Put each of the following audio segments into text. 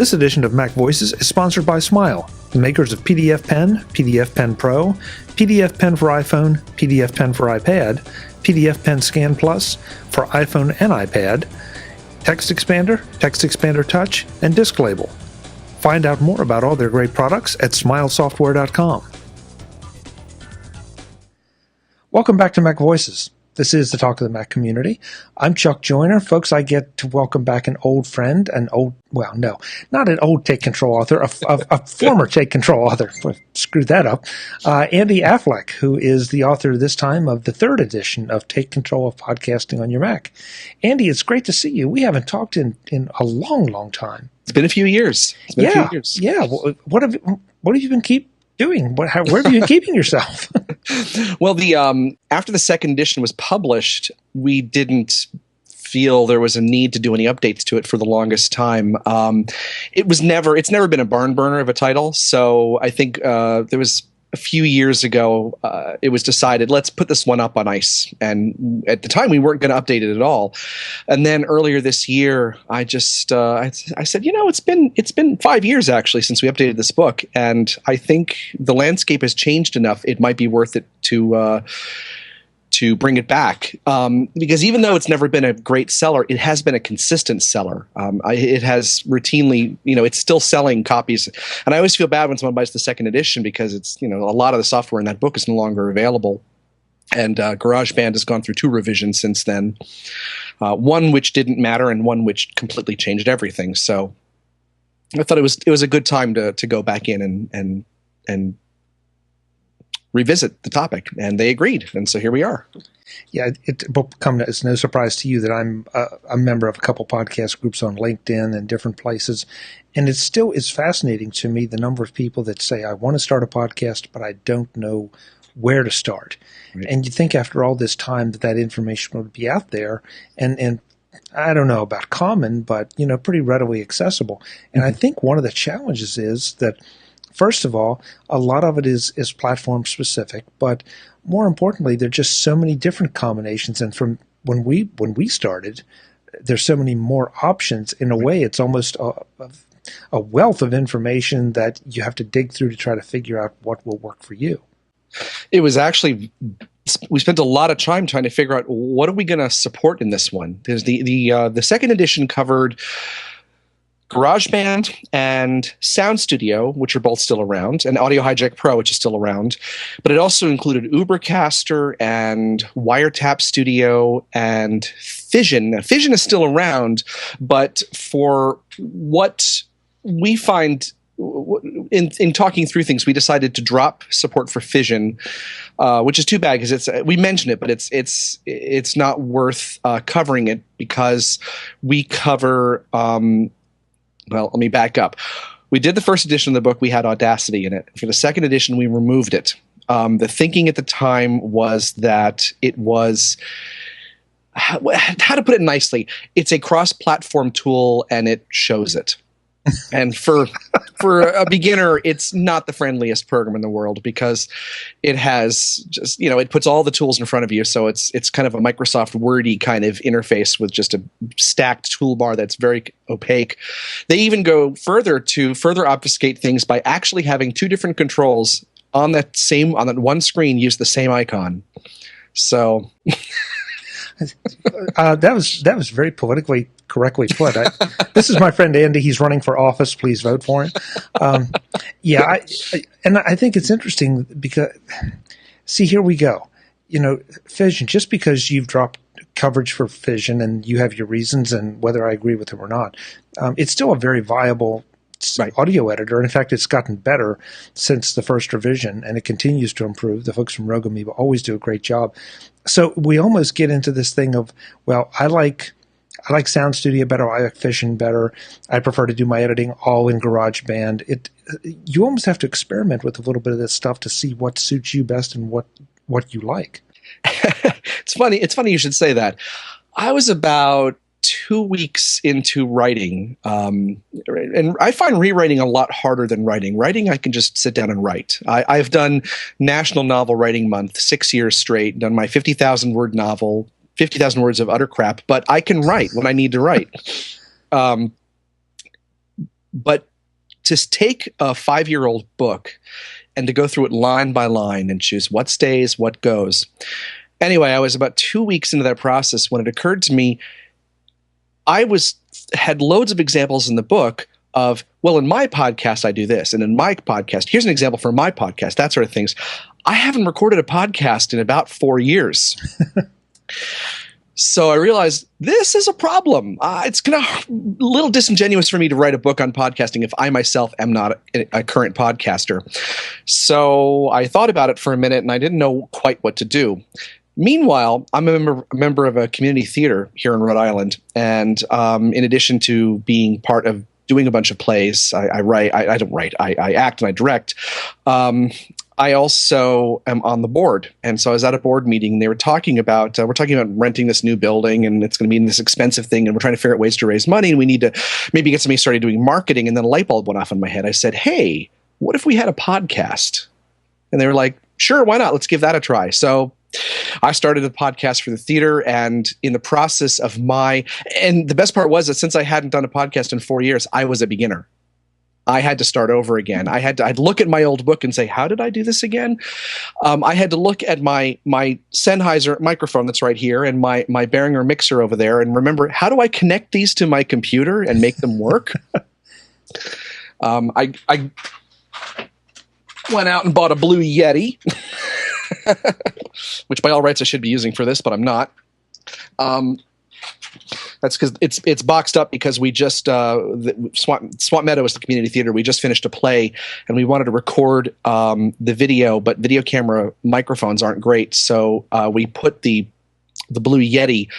This edition of MacVoices is sponsored by Smile, the makers of PDF Pen, PDF Pen Pro, PDF Pen for iPhone, PDF Pen for iPad, PDF Pen Scan Plus for iPhone and iPad, Text Expander Touch, and Disk Label. Find out more about all their great products at smilesoftware.com. Welcome back to MacVoices. This is the Talk of the Mac community. I'm Chuck Joyner. Folks, I get to welcome back an old friend, not an old Take Control author, a former Take Control author. Screwed that up. Andy Affleck, who is the author this time of the third edition of Take Control of Podcasting on Your Mac. Andy, it's great to see you. We haven't talked in a long, long time. It's been a few years. Yeah. Well, what have you been doing? Where have you been keeping yourself? Well, after the second edition was published, we didn't feel there was a need to do any updates to it for the longest time. It's never been a barn burner of a title. So I think there was a few years ago, it was decided, let's put this one up on ice. And at the time, we weren't going to update it at all. And then earlier this year, I just I said, it's been 5 years actually since we updated this book, and I think the landscape has changed enough. It might be worth it to bring it back, because even though it's never been a great seller, it has been a consistent seller. It has routinely, it's still selling copies. And I always feel bad when someone buys the second edition because it's, a lot of the software in that book is no longer available. And GarageBand has gone through 2 revisions since then, one which didn't matter and one which completely changed everything. So I thought it was a good time to go back in and revisit the topic, and they agreed, and so here we are. Yeah, it will come as no surprise to you that I'm a member of a couple podcast groups on LinkedIn and different places, and it still is fascinating to me the number of people that say, I want to start a podcast, but I don't know where to start. Right. And you think after all this time that information would be out there, and I don't know about common, but pretty readily accessible. And I think one of the challenges is that, first of all, a lot of it is platform specific, but more importantly, there are just so many different combinations. And from when we started, there's so many more options. In a way, it's almost a wealth of information that you have to dig through to try to figure out what will work for you. It was actually, we spent a lot of time trying to figure out what are we going to support in this one. Because the second edition covered GarageBand and Sound Studio, which are both still around, and Audio Hijack Pro, which is still around. But it also included Ubercaster and Wiretap Studio and Fission. Now, Fission is still around, but for what we find in talking through things, we decided to drop support for Fission, which is too bad because we mentioned it, but it's not worth covering it because we cover. Well, let me back up. We did the first edition of the book. We had Audacity in it. For the second edition, we removed it. The thinking at the time was that it was, how to put it nicely, it's a cross-platform tool, and it shows it. And for a beginner, it's not the friendliest program in the world because it has just, it puts all the tools in front of you. So it's kind of a Microsoft Wordy kind of interface with just a stacked toolbar that's very opaque. They even go further to further obfuscate things by actually having 2 different controls on that one screen use the same icon. So that was very politically correctly put. This is my friend Andy. He's running for office. Please vote for him. I think it's interesting because, see, here we go. Fission, just because you've dropped coverage for Fission and you have your reasons, and whether I agree with them or not, it's still a very viable audio editor. In fact, it's gotten better since the first revision, and it continues to improve. The folks from Rogue Amoeba always do a great job. So we almost get into this thing of, well, I like Sound Studio better. I like Fission better. I prefer to do my editing all in GarageBand. You almost have to experiment with a little bit of this stuff to see what suits you best and what you like. It's funny you should say that. I was about 2 weeks into writing, and I find rewriting a lot harder than writing. Writing, I can just sit down and write. I've done National Novel Writing Month 6 years straight, done my 50,000 word novel, 50,000 words of utter crap, but I can write when I need to write. But to take a 5-year-old book and to go through it line by line and choose what stays, what goes. Anyway, I was about 2 weeks into that process when it occurred to me had loads of examples in the book of, well, in my podcast, I do this. And in my podcast, here's an example for my podcast, that sort of things. I haven't recorded a podcast in about 4 years. So I realized this is a problem. It's a little disingenuous for me to write a book on podcasting if I myself am not a current podcaster. So I thought about it for a minute and I didn't know quite what to do. Meanwhile, I'm a member of a community theater here in Rhode Island. And in addition to being part of doing a bunch of plays, I act and I direct. I also am on the board. And so I was at a board meeting and they were talking about, we're talking about renting this new building and it's going to be in this expensive thing. And we're trying to figure out ways to raise money. And we need to maybe get somebody started doing marketing. And then a light bulb went off in my head. I said, hey, what if we had a podcast? And they were like, sure, why not? Let's give that a try. So I started a podcast for the theater, and in the process of and the best part was that since I hadn't done a podcast in 4 years, I was a beginner. I had to start over again. I'd look at my old book and say, how did I do this again? I had to look at my Sennheiser microphone that's right here and my Behringer mixer over there and remember, how do I connect these to my computer and make them work? I went out and bought a Blue Yeti, which by all rights I should be using for this, but I'm not. That's because it's boxed up because we just Swamp Meadow is the community theater. We just finished a play and we wanted to record the video, but video camera microphones aren't great, so we put the Blue Yeti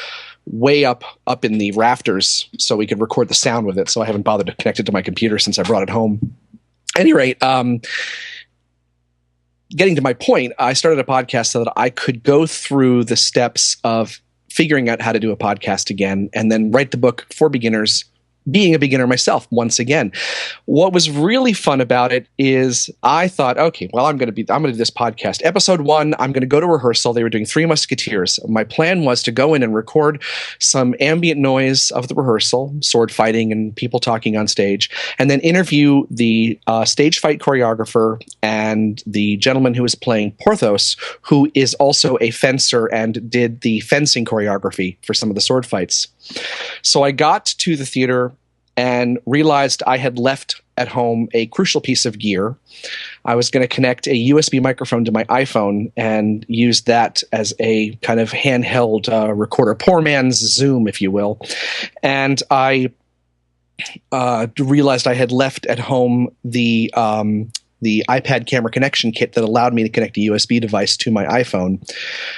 way up in the rafters so we could record the sound with it. So I haven't bothered to connect it to my computer since I brought it home. At any rate, getting to my point, I started a podcast so that I could go through the steps of figuring out how to do a podcast again and then write the book for beginners, being a beginner myself once again. What was really fun about it is I thought, okay, well, I'm going to do this podcast. Episode 1, I'm going to go to rehearsal. They were doing Three Musketeers. My plan was to go in and record some ambient noise of the rehearsal, sword fighting and people talking on stage, and then interview the stage fight choreographer and the gentleman who was playing Porthos, who is also a fencer and did the fencing choreography for some of the sword fights. So I got to the theater and realized I had left at home a crucial piece of gear. I was going to connect a USB microphone to my iPhone and use that as a kind of handheld recorder, poor man's Zoom, if you will. And I realized I had left at home the iPad camera connection kit that allowed me to connect a USB device to my iPhone.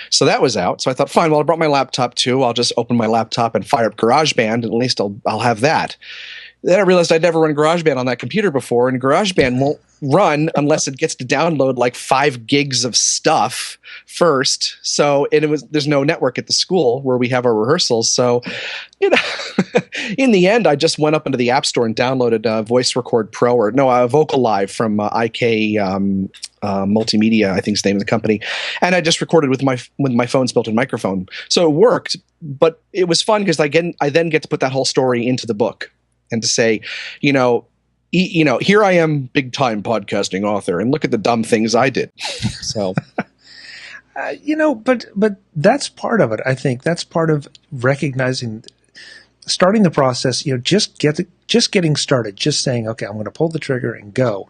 So that was out. So I thought, fine, well, I brought my laptop too. I'll just open my laptop and fire up GarageBand, and at least I'll have that. Then I realized I'd never run GarageBand on that computer before, and GarageBand won't run unless it gets to download like 5 gigs of stuff first. So there's no network at the school where we have our rehearsals. So, in the end, I just went up into the App Store and downloaded Voice Record Pro Vocal Live from IK Multimedia, I think is the name of the company, and I just recorded with my phone's built-in microphone. So it worked, but it was fun because I then get to put that whole story into the book and to say, here I am, big time podcasting author, and look at the dumb things I did. So. But that's part of it. I think that's part of recognizing, starting the process. Just getting started. Just saying, okay, I'm going to pull the trigger and go,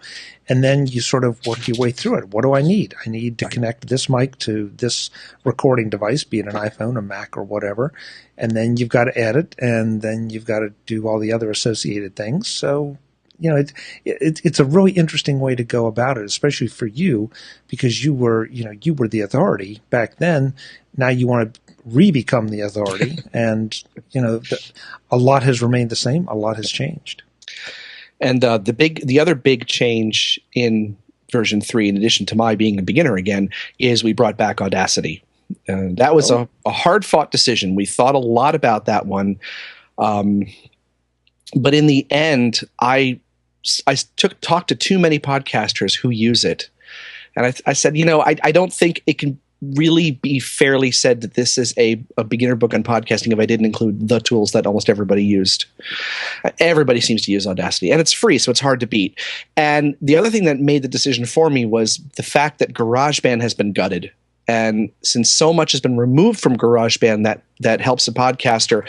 and then you sort of work your way through it. What do I need? I need to connect this mic to this recording device, be it an iPhone, a Mac, or whatever, and then you've got to edit, and then you've got to do all the other associated things. So. It's a really interesting way to go about it, especially for you, because you were the authority back then. Now you want to re-become the authority, and a lot has remained the same. A lot has changed. And the other big change in version 3, in addition to my being a beginner again, is we brought back Audacity. That was a hard-fought decision. We thought a lot about that one, but in the end, I talked to too many podcasters who use it. And I said, I don't think it can really be fairly said that this is a beginner book on podcasting if I didn't include the tools that almost everybody used. Everybody seems to use Audacity, and it's free, so it's hard to beat. And the other thing that made the decision for me was the fact that GarageBand has been gutted. And since so much has been removed from GarageBand that helps a podcaster,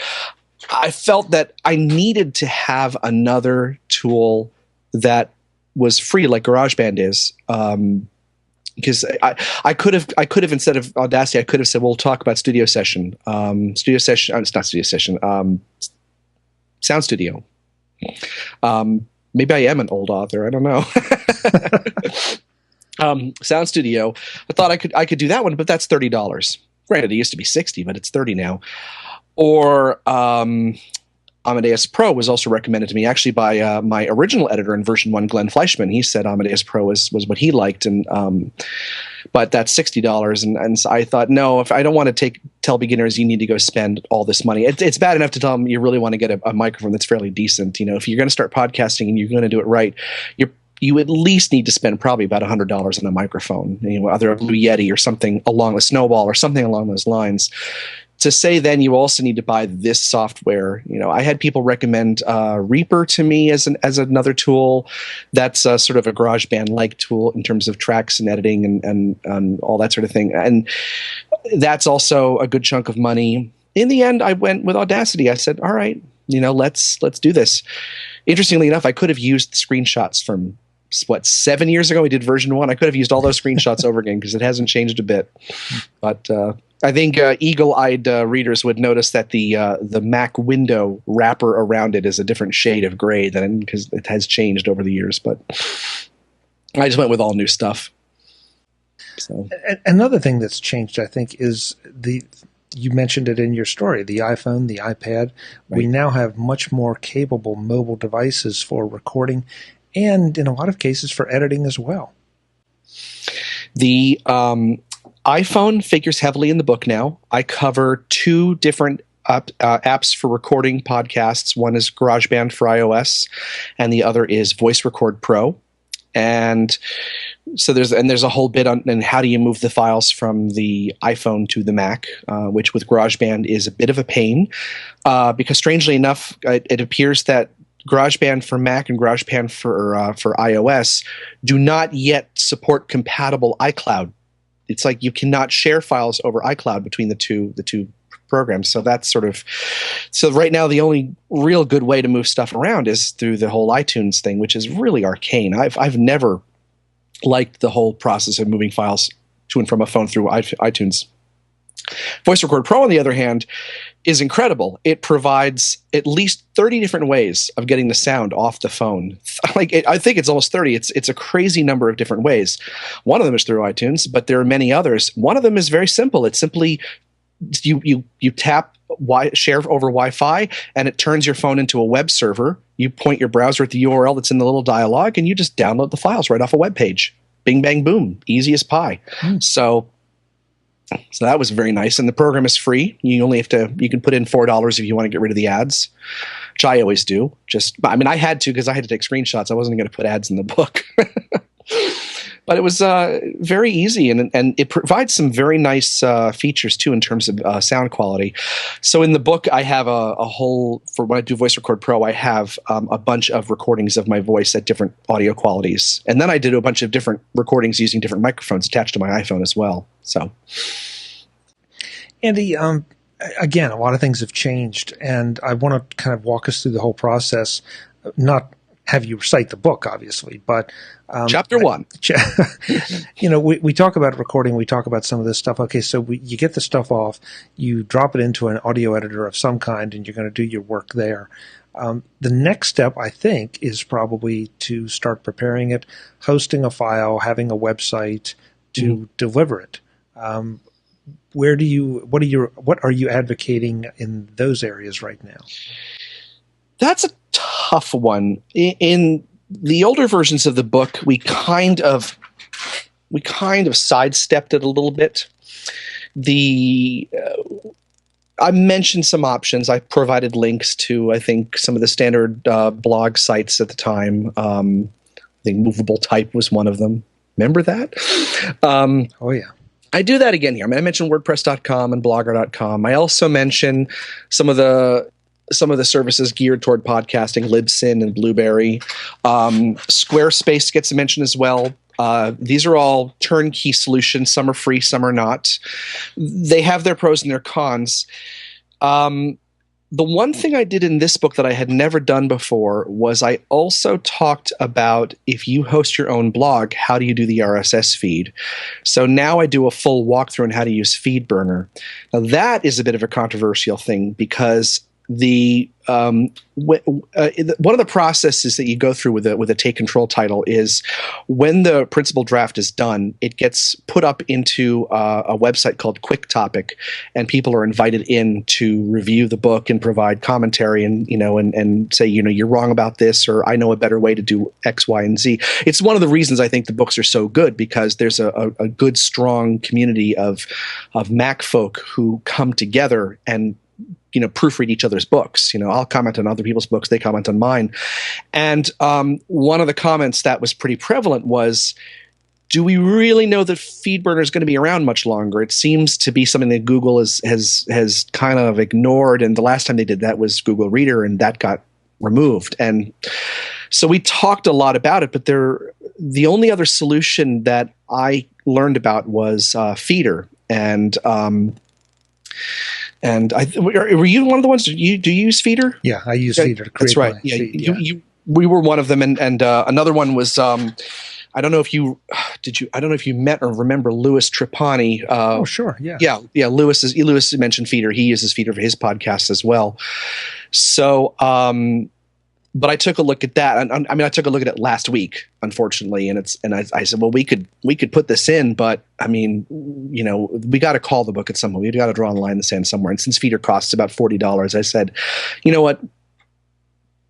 I felt that I needed to have another tool that was free like GarageBand is. Because I could have instead of Audacity, I could have said, well, we'll talk about Studio Session. It's not Studio Session. Sound Studio. Maybe I am an old author. I don't know. Sound Studio. I thought I could do that one, but that's $30. Granted, it used to be $60, but it's $30 now. Or Amadeus Pro was also recommended to me actually by my original editor in version 1, Glenn Fleischman. He said Amadeus Pro was what he liked, and but that's $60. And so I thought, no, if I don't want to tell beginners you need to go spend all this money. It's bad enough to tell them you really want to get a microphone that's fairly decent. If you're going to start podcasting and you're going to do it right, you at least need to spend probably about $100 on a microphone, either a Blue Yeti or something along a Snowball or something along those lines. To say then you also need to buy this software. I had people recommend Reaper to me as another tool. That's sort of a GarageBand-like tool in terms of tracks and editing and all that sort of thing. And that's also a good chunk of money. In the end, I went with Audacity. I said, all right, let's do this. Interestingly enough, I could have used screenshots from 7 years ago. We did version 1. I could have used all those screenshots over again because it hasn't changed a bit. But I think eagle-eyed readers would notice that the Mac window wrapper around it is a different shade of gray because it has changed over the years. But I just went with all new stuff. So another thing that's changed, I think, is you mentioned it in your story, the iPhone, the iPad. Right. We now have much more capable mobile devices for recording and in a lot of cases for editing as well. The iPhone figures heavily in the book now. I cover 2 different apps for recording podcasts. One is GarageBand for iOS, and the other is Voice Record Pro. And so there's a whole bit on how do you move the files from the iPhone to the Mac, which with GarageBand is a bit of a pain, because strangely enough, it appears that GarageBand for Mac and GarageBand for iOS do not yet support compatible iCloud. It's like you cannot share files over iCloud between the two programs. So that's so right now the only real good way to move stuff around is through the whole iTunes thing, which is really arcane. I've never liked the whole process of moving files to and from a phone through iTunes. Voice Record Pro, on the other hand, is incredible. It provides at least 30 different ways of getting the sound off the phone. I think it's almost 30. It's a crazy number of different ways. One of them is through iTunes, but there are many others. One of them is very simple. It's simply you tap share over Wi-Fi, and it turns your phone into a web server. You point your browser at the URL that's in the little dialog, and you just download the files right off a web page. Bing, bang, boom. Easy as pie. So that was very nice. And the program is free. You can put in $4 if you want to get rid of the ads, which I always do. I had to because I had to take screenshots. I wasn't going to put ads in the book. But it was very easy, and it provides some very nice features too in terms of sound quality. So in the book, I have a whole, for when I do Voice Record Pro, I have a bunch of recordings of my voice at different audio qualities, and then I did a bunch of different recordings using different microphones attached to my iPhone as well. So, Andy, again, a lot of things have changed, and I want to kind of walk us through the whole process. Not have you recite the book, obviously, but chapter 1. We talk about recording. We talk about some of this stuff. Okay, so you get the stuff off, you drop it into an audio editor of some kind, and you're going to do your work there. The next step, I think, is probably to start preparing it, hosting a file, having a website to deliver it. What are you advocating in those areas right now? That's a tough one. In the older versions of the book, we kind of sidestepped it a little bit. I mentioned some options. I provided links to, I think, some of the standard blog sites at the time. I think Movable Type was one of them. Remember that? Oh, yeah. I do that again here. I mean, I mentioned WordPress.com and Blogger.com. I also mention some of the services geared toward podcasting, Libsyn and Blueberry. Squarespace gets a mention as well. These are all turnkey solutions. Some are free, some are not. They have their pros and their cons. The one thing I did in this book that I had never done before was I also talked about, if you host your own blog, how do you do the RSS feed? So now I do a full walkthrough on how to use FeedBurner. Now that is a bit of a controversial thing, because one of the processes that you go through with a take control title is, when the principal draft is done, it gets put up into a website called Quick Topic, and people are invited in to review the book and provide commentary, and say, you're wrong about this, or I know a better way to do X, Y, and Z. It's one of the reasons I think the books are so good, because there's a good, strong community of Mac folk who come together and proofread each other's books. I'll comment on other people's books, they comment on mine. And one of the comments that was pretty prevalent was, do we really know that FeedBurner is going to be around much longer? It seems to be something that Google has kind of ignored, and the last time they did that was Google Reader, and that got removed. And so we talked a lot about it, but the only other solution that I learned about was Feeder. And were you one of the ones? Do you use Feeder? Yeah, I use Feeder to create. That's right. My feed, yeah. We were one of them, and another one was. I don't know if you met or remember Louis Trapani. Oh, sure, yeah. Louis mentioned Feeder. He uses Feeder for his podcast as well. So, but I took a look at that. I took a look at it last week, unfortunately, and I said, well, we could put this in, but I mean, we got to call the book at some point. We got to draw a line in the sand somewhere. And since Feeder costs about $40, I said, you know what,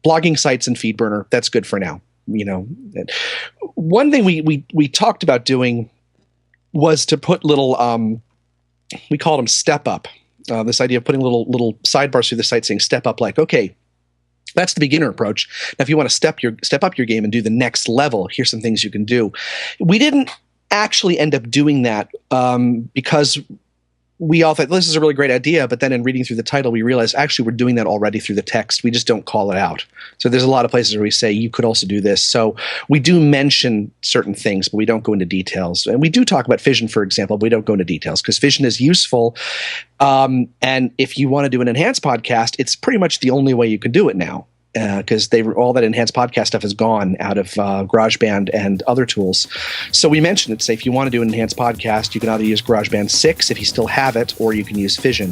blogging sites and FeedBurner, that's good for now. One thing we talked about doing was to put little, we called them step up. This idea of putting little sidebars through the site saying step up, like, okay, that's the beginner approach. Now, if you want to step up your game and do the next level, here's some things you can do. We didn't actually end up doing that because we all thought, this is a really great idea, but then in reading through the title, we realized actually we're doing that already through the text. We just don't call it out. So there's a lot of places where we say you could also do this. So we do mention certain things, but we don't go into details. And we do talk about Fission, for example, but we don't go into details because Fission is useful. And if you want to do an enhanced podcast, it's pretty much the only way you can do it now. Because all that enhanced podcast stuff is gone out of GarageBand and other tools. So we mentioned it. Say if you want to do an enhanced podcast, you can either use GarageBand 6 if you still have it, or you can use Fission.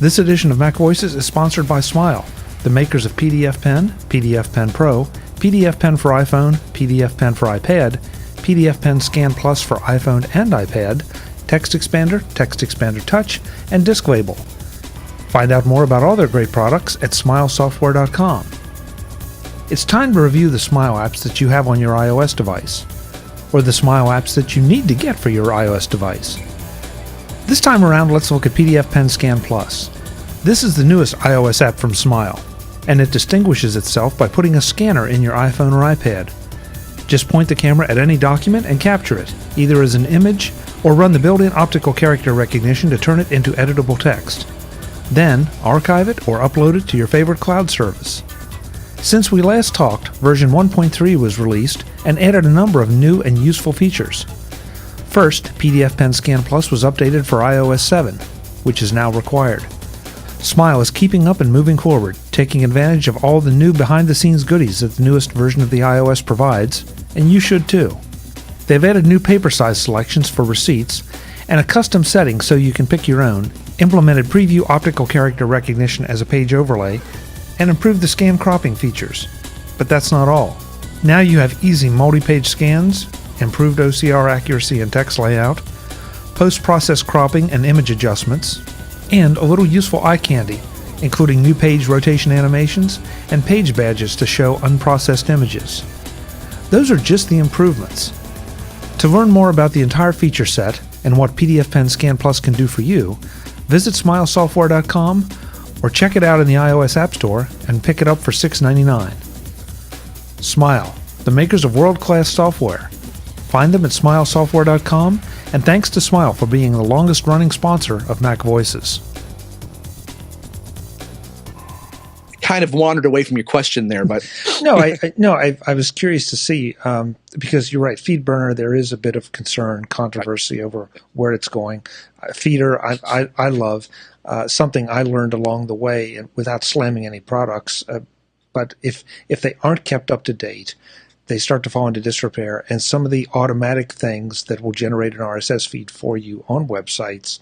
This edition of MacVoices is sponsored by Smile, the makers of PDF Pen, PDF Pen Pro, PDF Pen for iPhone, PDF Pen for iPad, PDF Pen Scan Plus for iPhone and iPad, Text Expander Touch, and Disk Label. Find out more about all their great products at smilesoftware.com. It's time to review the Smile apps that you have on your iOS device, or the Smile apps that you need to get for your iOS device. This time around, let's look at PDF Pen Scan Plus. This is the newest iOS app from Smile, and it distinguishes itself by putting a scanner in your iPhone or iPad. Just point the camera at any document and capture it, either as an image or run the built-in optical character recognition to turn it into editable text. Then, archive it or upload it to your favorite cloud service. Since we last talked, version 1.3 was released and added a number of new and useful features. First, PDF Pen Scan Plus was updated for iOS 7, which is now required. Smile is keeping up and moving forward, taking advantage of all the new behind-the-scenes goodies that the newest version of the iOS provides, and you should too. They've added new paper size selections for receipts and a custom setting so you can pick your own, implemented preview optical character recognition as a page overlay, and improved the scan cropping features. But that's not all. Now you have easy multi-page scans, improved OCR accuracy and text layout, post-process cropping and image adjustments, and a little useful eye candy, including new page rotation animations and page badges to show unprocessed images. Those are just the improvements. To learn more about the entire feature set and what PDF Pen Scan Plus can do for you, visit smilesoftware.com or check it out in the iOS App Store and pick it up for $6.99. Smile, the makers of world-class software. Find them at smilesoftware.com, and thanks to Smile for being the longest-running sponsor of MacVoices. Kind of wandered away from your question there, but I was curious to see, because you're right, FeedBurner, there is a bit of concern, controversy over where it's going. Feeder, I love. Something I learned along the way, and without slamming any products, but if they aren't kept up to date, they start to fall into disrepair, and some of the automatic things that will generate an RSS feed for you on websites,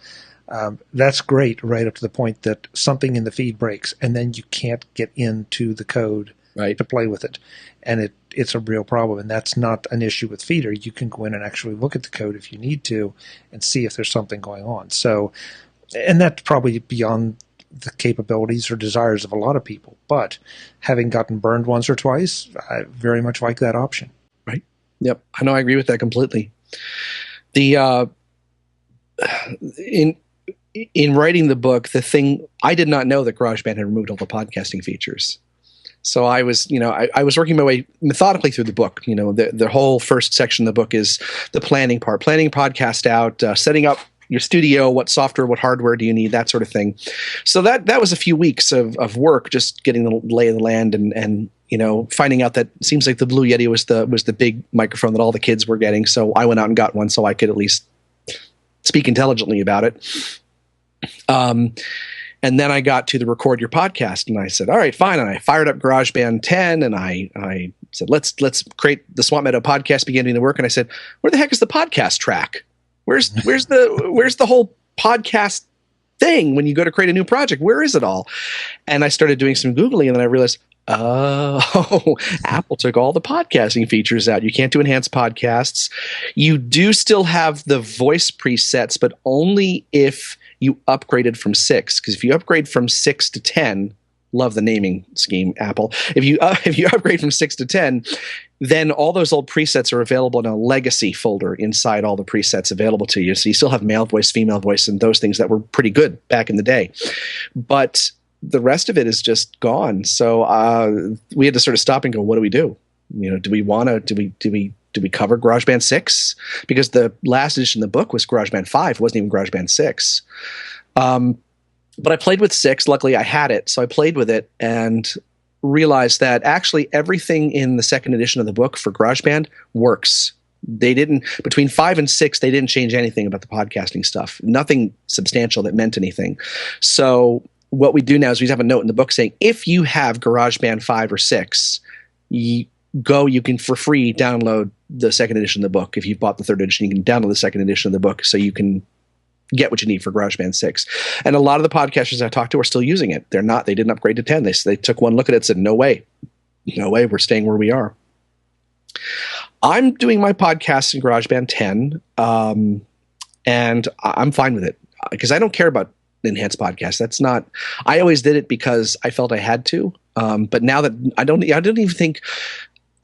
that's great right up to the point that something in the feed breaks, and then you can't get into the code to play with it. And it's a real problem, and that's not an issue with Feeder. You can go in and actually look at the code if you need to and see if there's something going on. So, and that's probably beyond the capabilities or desires of a lot of people. But having gotten burned once or twice, I very much like that option. Right. Yep. I know. I agree with that completely. The in writing the book, the thing I did not know that GarageBand had removed all the podcasting features. So I was, I was working my way methodically through the book. The whole first section of the book is the planning part, planning podcast out, setting up your studio, what software, what hardware do you need, that sort of thing. So that was a few weeks of work, just getting the lay of the land and finding out that it seems like the Blue Yeti was the big microphone that all the kids were getting. So I went out and got one so I could at least speak intelligently about it. And then I got to the record your podcast, and I said, all right, fine. And I fired up GarageBand 10, and I said, let's create the Swamp Meadow podcast, beginning to work. And I said, where the heck is the podcast track? Where's the whole podcast thing when you go to create a new project? Where is it all? And I started doing some Googling, and then I realized, oh, Apple took all the podcasting features out. You can't do enhanced podcasts. You do still have the voice presets, but only if you upgraded from 6. Because if you upgrade from 6 to 10, love the naming scheme, Apple. If you upgrade from 6 to 10, then all those old presets are available in a legacy folder inside all the presets available to you. So you still have male voice, female voice, and those things that were pretty good back in the day. But the rest of it is just gone. So we had to sort of stop and go, what do we do? Do we cover GarageBand 6? Because the last edition of the book was GarageBand 5. It wasn't even GarageBand 6. But I played with 6. Luckily, I had it. So I played with it and realized that actually everything in the second edition of the book for GarageBand works. They didn't, between 5 and 6, they didn't change anything about the podcasting stuff. Nothing substantial that meant anything. So what we do now is we have a note in the book saying, if you have GarageBand 5 or 6, you can for free download the second edition of the book. If you've bought the third edition, you can download the second edition of the book so you can get what you need for GarageBand 6. And a lot of the podcasters I talked to are still using it. They didn't upgrade to 10. They took one look at it and said, no way, we're staying where we are. I'm doing my podcast in GarageBand 10, and I'm fine with it because I don't care about enhanced podcasts. I always did it because I felt I had to. But now that I don't even think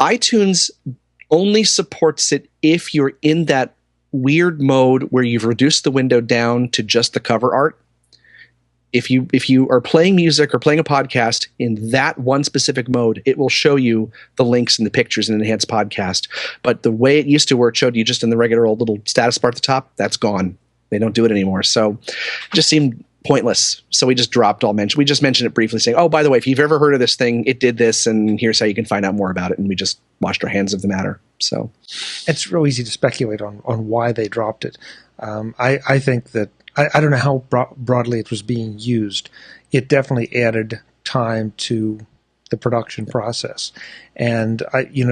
iTunes only supports it if you're in that weird mode where you've reduced the window down to just the cover art. If you are playing music or playing a podcast in that one specific mode, it will show you the links and the pictures in an enhanced podcast. But the way it used to, where it showed you just in the regular old little status bar at the top, that's gone. They don't do it anymore. So it just seemed pointless. So we just dropped all mention. We just mentioned it briefly, saying, oh, by the way, if you've ever heard of this thing, it did this, and here's how you can find out more about it. And we just washed our hands of the matter. So it's real easy to speculate on why they dropped it. I think that I don't know how broadly it was being used. It definitely added time to the production process, and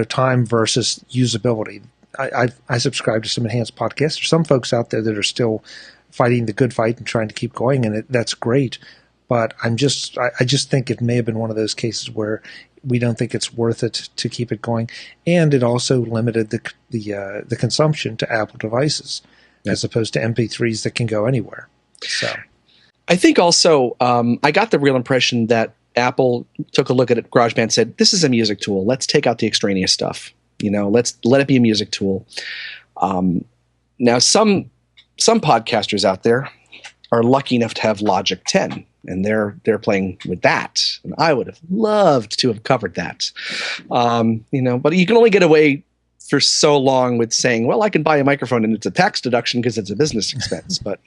time versus usability. I subscribe to some enhanced podcasts. There's some folks out there that are still fighting the good fight and trying to keep going, and that's great. But I just think it may have been one of those cases where we don't think it's worth it to keep it going, and it also limited the consumption to Apple devices. Yep. As opposed to MP3s that can go anywhere. So, I think also I got the real impression that Apple took a look at it, GarageBand, and said, this is a music tool. Let's take out the extraneous stuff. Let's let it be a music tool. Now, some podcasters out there are lucky enough to have Logic 10, and they're playing with that. And I would have loved to have covered that. But you can only get away for so long with saying, well, I can buy a microphone and it's a tax deduction because it's a business expense. But,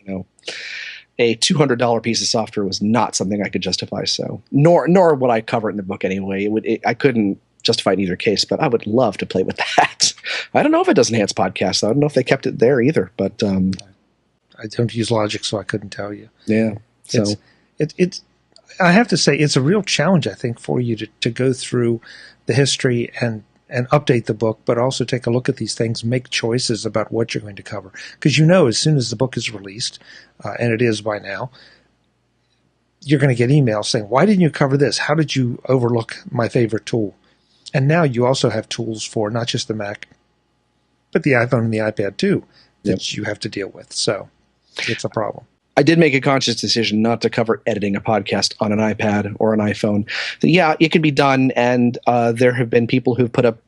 a $200 piece of software was not something I could justify. So nor would I cover it in the book anyway. I couldn't justify in either case, but I would love to play with that. I don't know if it does enhance podcasts, though. I don't know if they kept it there either, but I don't use Logic, so I couldn't tell you. Yeah. So it's I have to say, it's a real challenge, I think, for you to go through the history and update the book, but also take a look at these things, make choices about what you're going to cover. Because as soon as the book is released, and it is by now, you're going to get emails saying, why didn't you cover this? How did you overlook my favorite tool? And now you also have tools for not just the Mac, but the iPhone and the iPad too, that you have to deal with. So it's a problem. I did make a conscious decision not to cover editing a podcast on an iPad or an iPhone. Yeah, it can be done, and there have been people who've put up,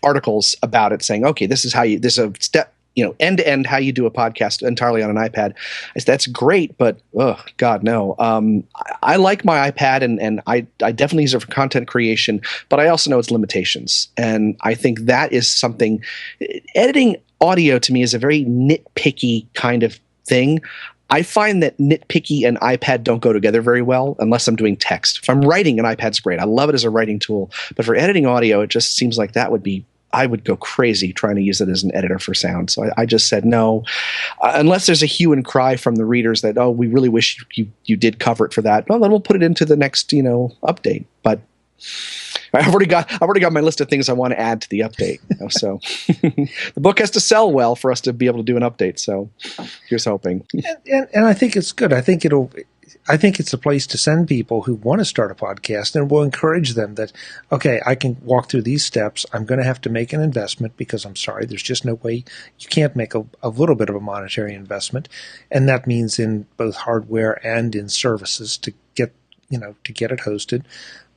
articles about it saying, okay, this is a step, end to end how you do a podcast entirely on an iPad. That's great, but God, no. I like my iPad, and I definitely use it for content creation, but I also know its limitations, and I think that is something. Editing audio to me is a very nitpicky kind of thing. I find that nitpicky and iPad don't go together very well unless I'm doing text. If I'm writing, an iPad's great. I love it as a writing tool. But for editing audio, it just seems like I would go crazy trying to use it as an editor for sound. So I just said no. Unless there's a hue and cry from the readers that, we really wish you did cover it for that. Well, then we'll put it into the next, update. But I've already got my list of things I want to add to the update. So the book has to sell well for us to be able to do an update. So here's hoping. And I think it's good. I think it's a place to send people who want to start a podcast, and we'll encourage them that, okay, I can walk through these steps. I'm going to have to make an investment because I'm sorry, there's just no way you can't make a little bit of a monetary investment. And that means in both hardware and in services to get it hosted.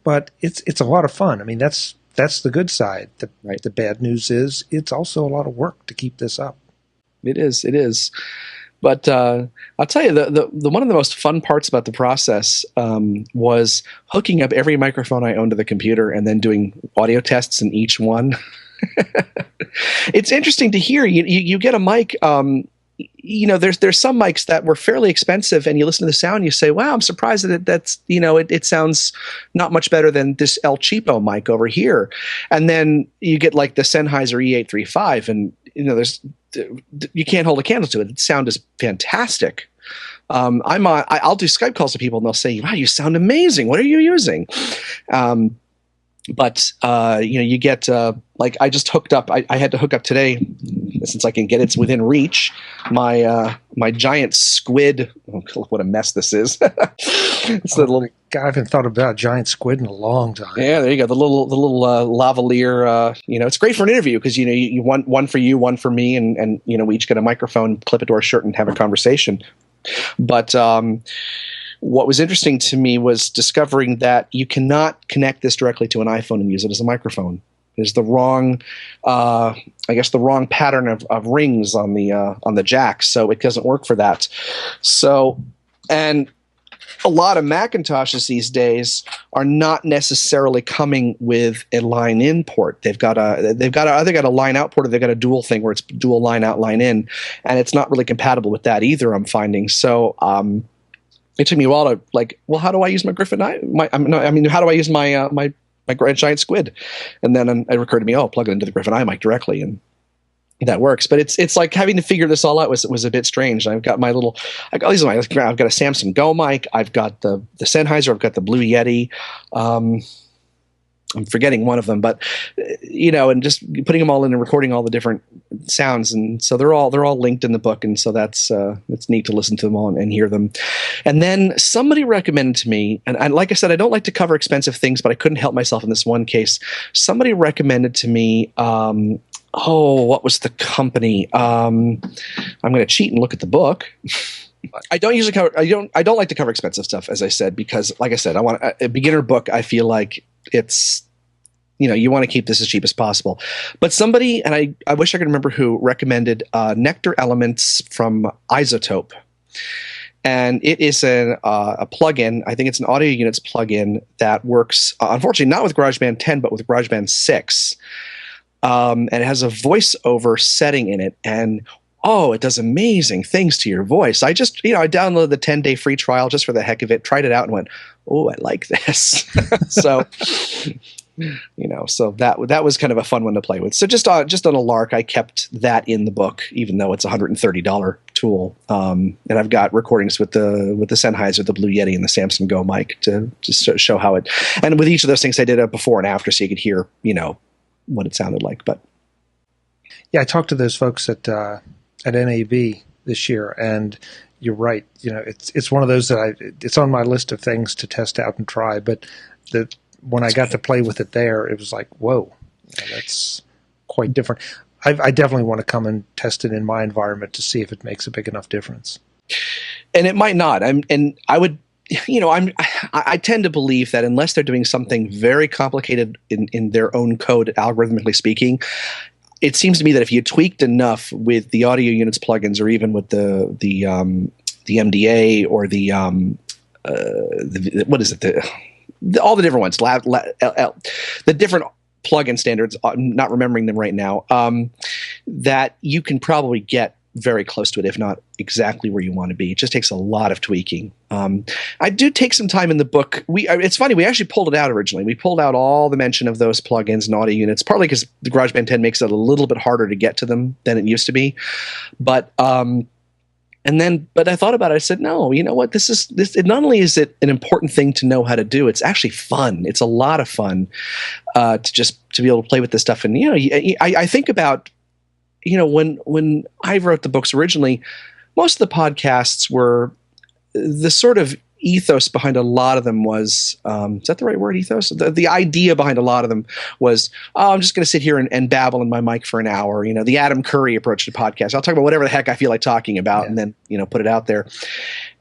But it's a lot of fun. I mean, that's the good side. The bad news is it's also a lot of work to keep this up. It is. But I'll tell you, the one of the most fun parts about the process was hooking up every microphone I owned to the computer and then doing audio tests in each one. It's interesting to hear. You get a mic. There's some mics that were fairly expensive, and you listen to the sound, and you say, "Wow, I'm surprised that it sounds not much better than this El Cheapo mic over here." And then you get like the Sennheiser E835, and you can't hold a candle to it. The sound is fantastic. I'll do Skype calls to people, and they'll say, "Wow, you sound amazing. What are you using?" But you get I just hooked up. I had to hook up today, since I can get it's within reach. My giant squid. Oh, look what a mess this is! It's the little. God, I haven't thought about giant squid in a long time. Yeah, there you go. The little lavalier. It's great for an interview because you want one for you, one for me, and we each get a microphone, clip it to our shirt, and have a conversation. But what was interesting to me was discovering that you cannot connect this directly to an iPhone and use it as a microphone. There's the wrong, the wrong pattern of rings on the jack, so it doesn't work for that. So, and a lot of Macintoshes these days are not necessarily coming with a line in port. They've got either got a line out port, or they've got a dual thing where it's dual line out, line in, and it's not really compatible with that either, I'm finding. So it took me a while to how do I use my Griffin? How do I use my giant squid? And then it occurred to me, plug it into the Griffin iMic directly, and that works. But it's like having to figure this all out was a bit strange. I've got I've got a Samsung Go mic, I've got the Sennheiser, I've got the Blue Yeti. I'm forgetting one of them, but and just putting them all in and recording all the different sounds, and so they're all linked in the book, and so that's it's neat to listen to them all and hear them. And then somebody recommended to me, and like I said, I don't like to cover expensive things, but I couldn't help myself in this one case. Somebody recommended to me. What was the company? I'm going to cheat and look at the book. I don't usually cover. I don't like to cover expensive stuff, as I said, because, like I said, I want a beginner book. I feel like it's, you want to keep this as cheap as possible. But somebody, and I wish I could remember who, recommended Nectar Elements from Isotope, and it is a plugin. I think it's an Audio Units plugin that works, unfortunately, not with GarageBand 10, but with GarageBand 6. and it has a voiceover setting in it, and oh, it does amazing things to your voice. I just, I downloaded the 10-day free trial just for the heck of it, tried it out, and went, oh, I like this. So, so that was kind of a fun one to play with. So just on a lark, I kept that in the book, even though it's a $130 tool. And I've got recordings with the Sennheiser, the Blue Yeti, and the Samson Go mic to just show how it. And with each of those things, I did a before and after, so you could hear, what it sounded like. But yeah, I talked to those folks at NAB this year, and you're right. It's one of those that it's on my list of things to test out and try. But when I got to play with it there, it was like, whoa, that's quite different. I definitely want to come and test it in my environment to see if it makes a big enough difference. And it might not. I tend to believe that unless they're doing something very complicated in their own code, algorithmically speaking, it seems to me that if you tweaked enough with the audio units plugins, or even with the MDA or the what is it, all the different ones, the different plugin standards, I'm not remembering them right now, that you can probably get very close to it, if not exactly where you want to be. It just takes a lot of tweaking. I do take some time in the book. It's funny, we actually pulled it out originally. We pulled out all the mention of those plugins and audio units, partly because the GarageBand 10 makes it a little bit harder to get to them than it used to be. But I thought about it. I said, no, you know what? Not only is it an important thing to know how to do, it's actually fun. It's a lot of fun to be able to play with this stuff. And I think about, when I wrote the books originally, most of the podcasts were the sort of ethos behind a lot of them was, is that the right word, ethos? The idea behind a lot of them was, I'm just going to sit here and babble in my mic for an hour. The Adam Curry approach to podcasts. I'll talk about whatever the heck I feel like talking about, and then, put it out there.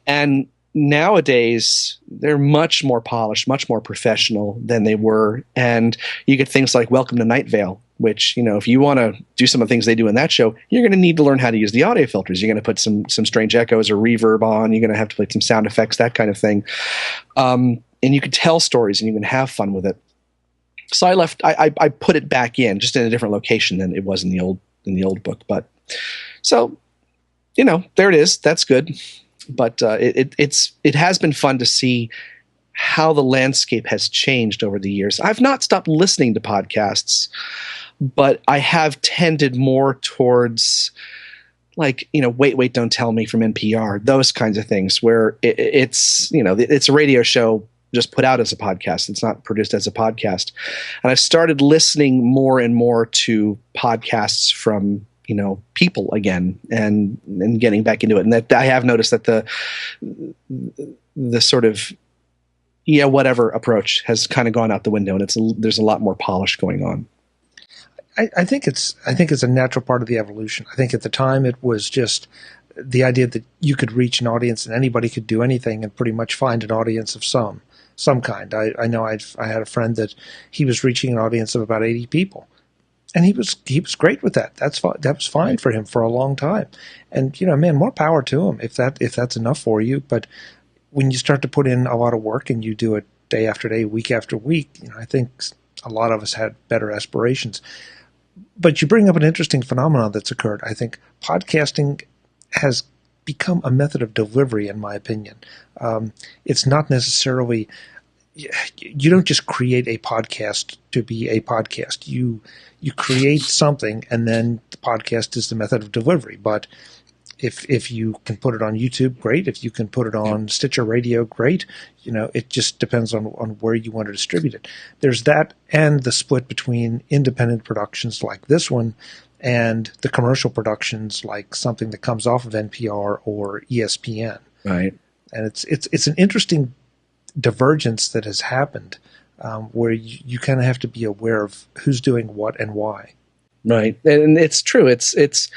And nowadays, they're much more polished, much more professional than they were. And you get things like Welcome to Night Vale, which, if you want to do some of the things they do in that show, you're going to need to learn how to use the audio filters. You're going to put some strange echoes or reverb on. You're going to have to play some sound effects, that kind of thing. And you can tell stories and you can have fun with it. So I put it back in, just in a different location than it was in the old book. But so, there it is. That's good. But it has been fun to see how the landscape has changed over the years. I've not stopped listening to podcasts, but I have tended more towards, like, Wait, Don't Tell Me from NPR, those kinds of things, where it's a radio show just put out as a podcast. It's not produced as a podcast. And I've started listening more and more to podcasts from people again, and getting back into it. And that I have noticed that the sort of whatever approach has kind of gone out the window, and there's a lot more polish going on. I think it's a natural part of the evolution. I think at the time it was just the idea that you could reach an audience and anybody could do anything and pretty much find an audience of some kind. I know I had a friend that he was reaching an audience of about 80 people. And he was great with that. That was fine for him for a long time. And man, more power to him if that's enough for you. But when you start to put in a lot of work and you do it day after day, week after week, I think a lot of us had better aspirations. But you bring up an interesting phenomenon that's occurred. I think podcasting has become a method of delivery, in my opinion. It's not necessarily. You don't just create a podcast to be a podcast. You create something, and then the podcast is the method of delivery. But if you can put it on YouTube, great. If you can put it on Stitcher Radio, great. It just depends on where you want to distribute it. There's that, and the split between independent productions like this one and the commercial productions like something that comes off of NPR or ESPN. Right. And it's an interesting divergence that has happened, where you kind of have to be aware of who's doing what and why. Right, and it's true. It's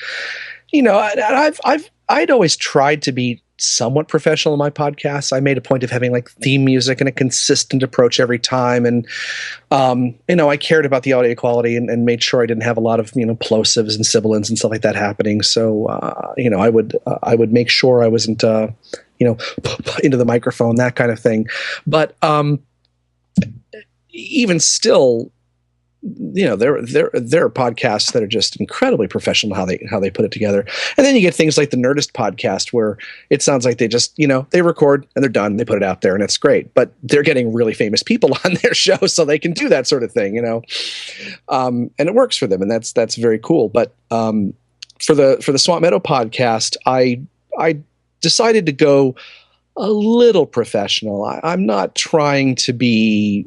I'd always tried to be somewhat professional in my podcasts. I made a point of having like theme music and a consistent approach every time, and I cared about the audio quality and made sure I didn't have a lot of plosives and sibilants and stuff like that happening. So I would make sure I wasn't into the microphone, that kind of thing. But even still, there are podcasts that are just incredibly professional how they put it together. And then you get things like the Nerdist podcast, where it sounds like they just, they record and they're done, they put it out there, and it's great. But they're getting really famous people on their show, so they can do that sort of thing, and it works for them, and that's very cool. But for the Swamp Meadow podcast, I decided to go a little professional. I'm not trying to be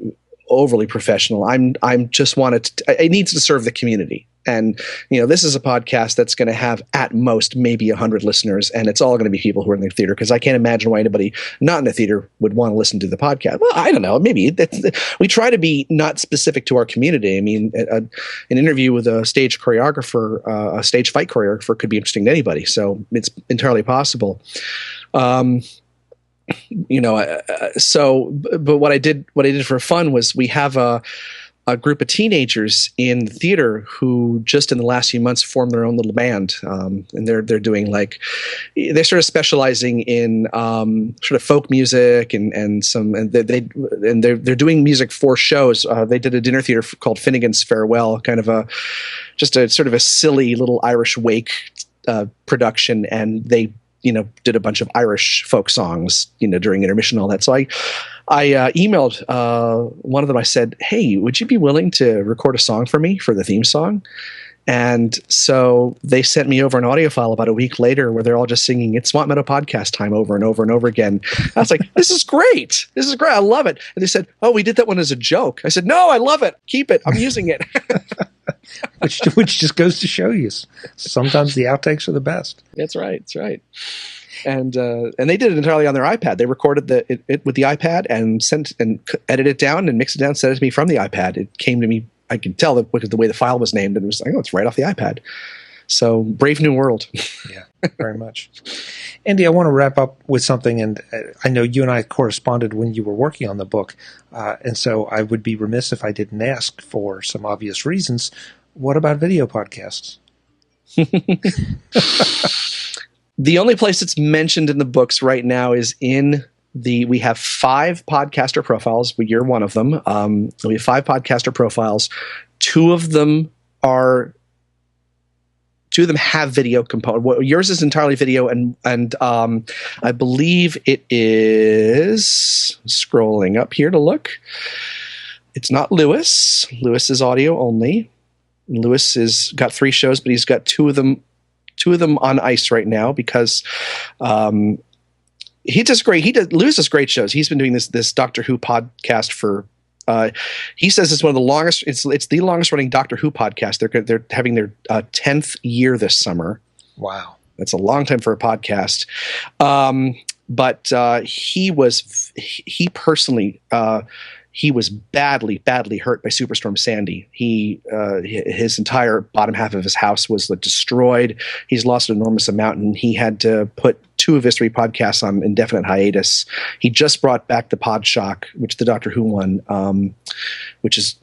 overly professional. I'm just it needs to serve the community. And, this is a podcast that's going to have at most maybe 100 listeners, and it's all going to be people who are in the theater, because I can't imagine why anybody not in the theater would want to listen to the podcast. Well, I don't know. Maybe we try to be not specific to our community. I mean, an interview with a stage choreographer, a stage fight choreographer, could be interesting to anybody. So it's entirely possible. But what I did for fun was, we have a group of teenagers in the theater who just in the last few months formed their own little band, and they're doing they're sort of specializing in sort of folk music and they're doing music for shows. They did a dinner theater called Finnegan's Farewell, kind of just a sort of a silly little Irish wake production, and they did a bunch of Irish folk songs, during intermission and all that. So I emailed one of them. I said, "Hey, would you be willing to record a song for me for the theme song?" And so they sent me over an audio file about a week later, where they're all just singing "It's Swamp Meadow Podcast Time" over and over and over again. I was like, "This is great! This is great! I love it!" And they said, "Oh, we did that one as a joke." I said, "No, I love it. Keep it. I'm using it." which just goes to show you, sometimes the outtakes are the best. That's right. That's right. And they did it entirely on their iPad. They recorded it with the iPad and edited it down and mixed it down, sent it to me from the iPad. It came to me. I could tell that because the way the file was named, and it was like, oh, it's right off the iPad. So brave new world. Yeah, very much. Andy, I want to wrap up with something, and I know you and I corresponded when you were working on the book, and so I would be remiss if I didn't ask, for some obvious reasons, what about video podcasts? The only place it's mentioned in the books right now is we have 5 podcaster profiles. You're one of them. We have 5 podcaster profiles. Two of them have video component. Yours is entirely video, and I believe it is, scrolling up here to look. It's not Lewis. Lewis is audio only. Lewis has got 3 shows, but he's got two of them on ice right now, because he does great. Lewis does great shows. He's been doing this Doctor Who podcast for. He says it's one of the longest. It's the longest running Doctor Who podcast. They're having their 10th year this summer. Wow, that's a long time for a podcast. But he personally. He was badly hurt by Superstorm Sandy. His entire bottom half of his house was destroyed. He's lost an enormous amount, and he had to put 2 of his 3 podcasts on indefinite hiatus. He just brought back the Podshock, which the Doctor Who one, which is,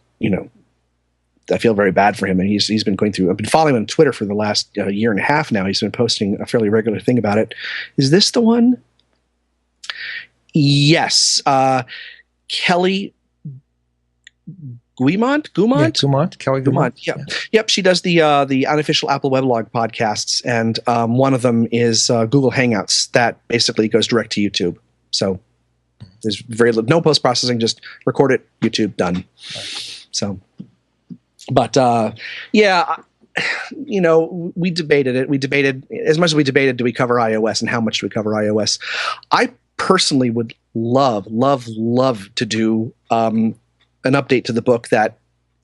I feel very bad for him. And he's been going through. I've been following him on Twitter for the last year and a half now. He's been posting a fairly regular thing about it. Is this the one? Yes, Kelly Guimont? Yeah, Kelly Guimont. Yeah. Yep. She does the unofficial Apple Weblog podcasts, and one of them is Google Hangouts that basically goes direct to YouTube. So there's no post processing, just record it, YouTube, done. Right. So, but we debated it. We debated as much as we debated, do we cover iOS and how much do we cover iOS? I personally would love to do an update to the book that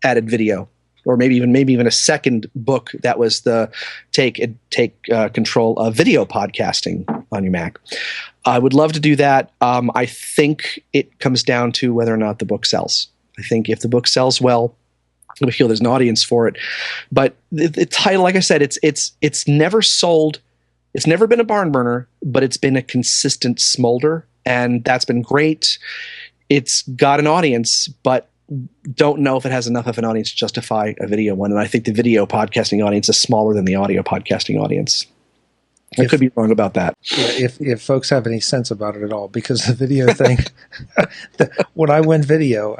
added video, or maybe even a second book that was the take control of video podcasting on your Mac. I would love to do that. I think it comes down to whether or not the book sells. I think if the book sells well, we feel there's an audience for it. But the title, like I said, it's never sold. It's never been a barn burner, but it's been a consistent smolder, and that's been great. It's got an audience, but don't know if it has enough of an audience to justify a video one. And I think the video podcasting audience is smaller than the audio podcasting audience. I could be wrong about that. Yeah, if folks have any sense about it at all, because the video thing, when I went video,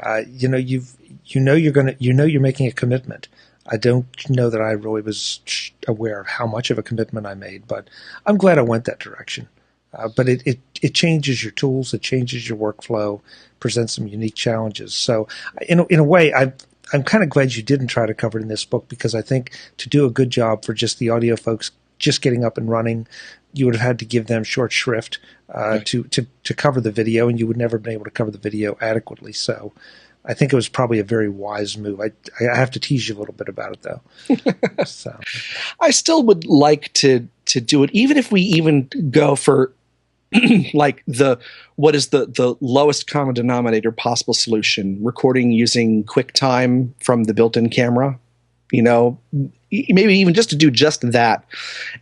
you're making a commitment. I don't know that I really was aware of how much of a commitment I made, but I'm glad I went that direction. But it changes your tools, it changes your workflow, presents some unique challenges. So in a way, I'm kind of glad you didn't try to cover it in this book, because I think to do a good job for just the audio folks just getting up and running, you would have had to give them short shrift to cover the video, and you would never have been able to cover the video adequately. So I think it was probably a very wise move. I have to tease you a little bit about it, though. So I still would like to do it, even if we even go for like what is the lowest common denominator possible solution, recording using QuickTime from the built-in camera. Maybe even just to do just that,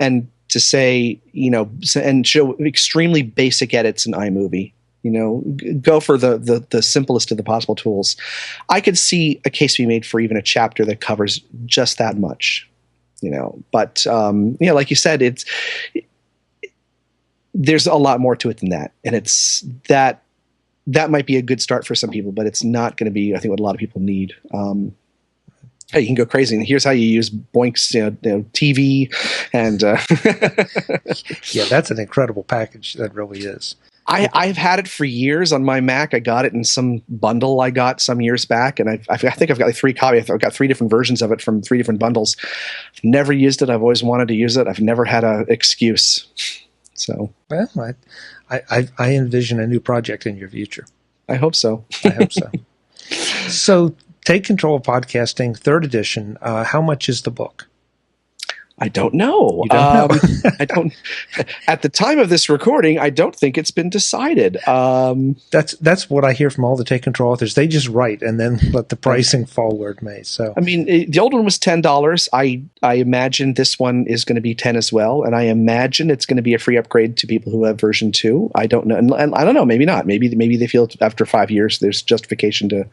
and to say, and show extremely basic edits in iMovie. Go for the simplest of the possible tools. I could see a case be made for even a chapter that covers just that much, But like you said, there's a lot more to it than that, and it's that might be a good start for some people, but it's not going to be, I think, what a lot of people need. Hey, you can go crazy, and here's how you use Boink's TV, and yeah, that's an incredible package. That really is. I've had it for years on my Mac. I got it in some bundle I got some years back, and I think I've got like 3 copies. I've got 3 different versions of it from 3 different bundles. I've never used it. I've always wanted to use it. I've never had an excuse. So, well, I envision a new project in your future. I hope so. I hope so. So, Take Control of Podcasting, 3rd edition. How much is the book? I don't know. You don't know? I don't. At the time of this recording, I don't think it's been decided. That's what I hear from all the Take Control authors. They just write and then let the pricing fall where it may. So, I mean, the old one was $10. I imagine this one is going to be $10 as well, and I imagine it's going to be a free upgrade to people who have version 2. I don't know, and I don't know. Maybe not. Maybe they feel after 5 years there's justification to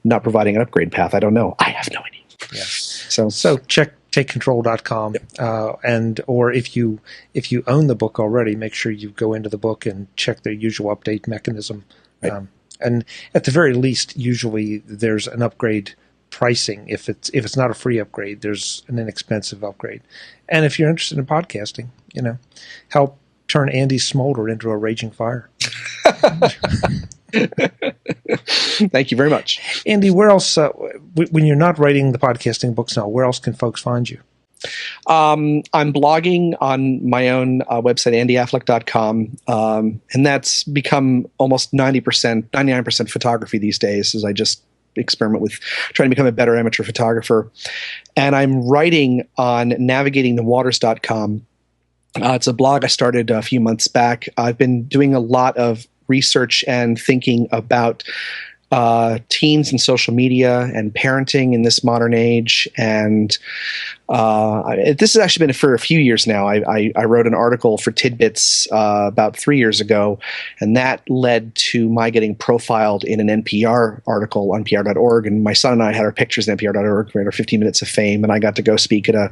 not providing an upgrade path. I don't know. I have no idea. Yeah. So check takecontrol.com, and or if you own the book already, make sure you go into the book and check their usual update mechanism. Right. And at the very least, usually there's an upgrade pricing. If it's not a free upgrade, there's an inexpensive upgrade. And if you're interested in podcasting, help turn Andy's smolder into a raging fire. Thank you very much. Andy, where else, when you're not writing the podcasting books now, where else can folks find you? I'm blogging on my own website, andyaffleck.com, and that's become almost 99% photography these days, as I just experiment with trying to become a better amateur photographer. And I'm writing on navigatingthewaters.com. It's a blog I started a few months back. I've been doing a lot of research and thinking about teens and social media and parenting in this modern age. And this has actually been for a few years now. I wrote an article for Tidbits about 3 years ago, and that led to my getting profiled in an NPR article on npr.org. And my son and I had our pictures on npr.org. We had our 15 minutes of fame, and I got to go speak at a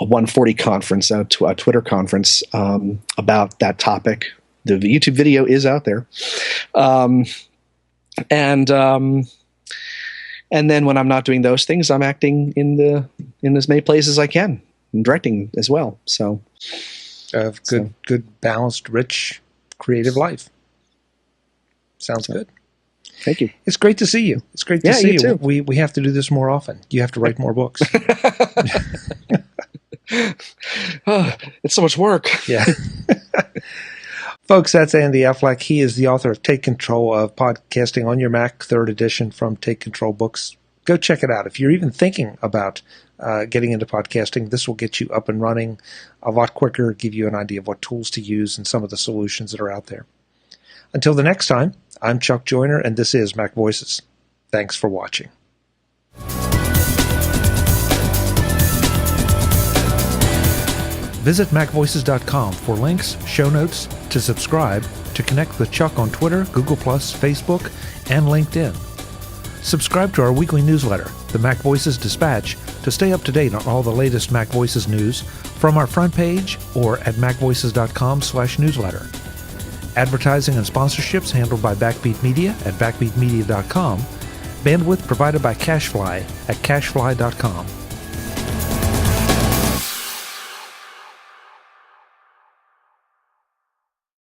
140 conference, a Twitter conference, about that topic. The YouTube video is out there. And then when I'm not doing those things, I'm acting in as many places as I can, and directing as well. So, good, balanced, rich, creative life. Sounds good. Thank you. It's great to see you. It's great to see you. Too. We have to do this more often. You have to write more books. It's so much work. Yeah. Folks, that's Andy Affleck. He is the author of Take Control of Podcasting on Your Mac, 3rd edition from Take Control Books. Go check it out. If you're even thinking about getting into podcasting, this will get you up and running a lot quicker, give you an idea of what tools to use and some of the solutions that are out there. Until the next time, I'm Chuck Joyner, and this is MacVoices. Thanks for watching. Visit MacVoices.com for links, show notes, to subscribe, to connect with Chuck on Twitter, Google+, Facebook, and LinkedIn. Subscribe to our weekly newsletter, the MacVoices Dispatch, to stay up to date on all the latest MacVoices news from our front page or at MacVoices.com/newsletter. Advertising and sponsorships handled by Backbeat Media at backbeatmedia.com. Bandwidth provided by CashFly at cashfly.com.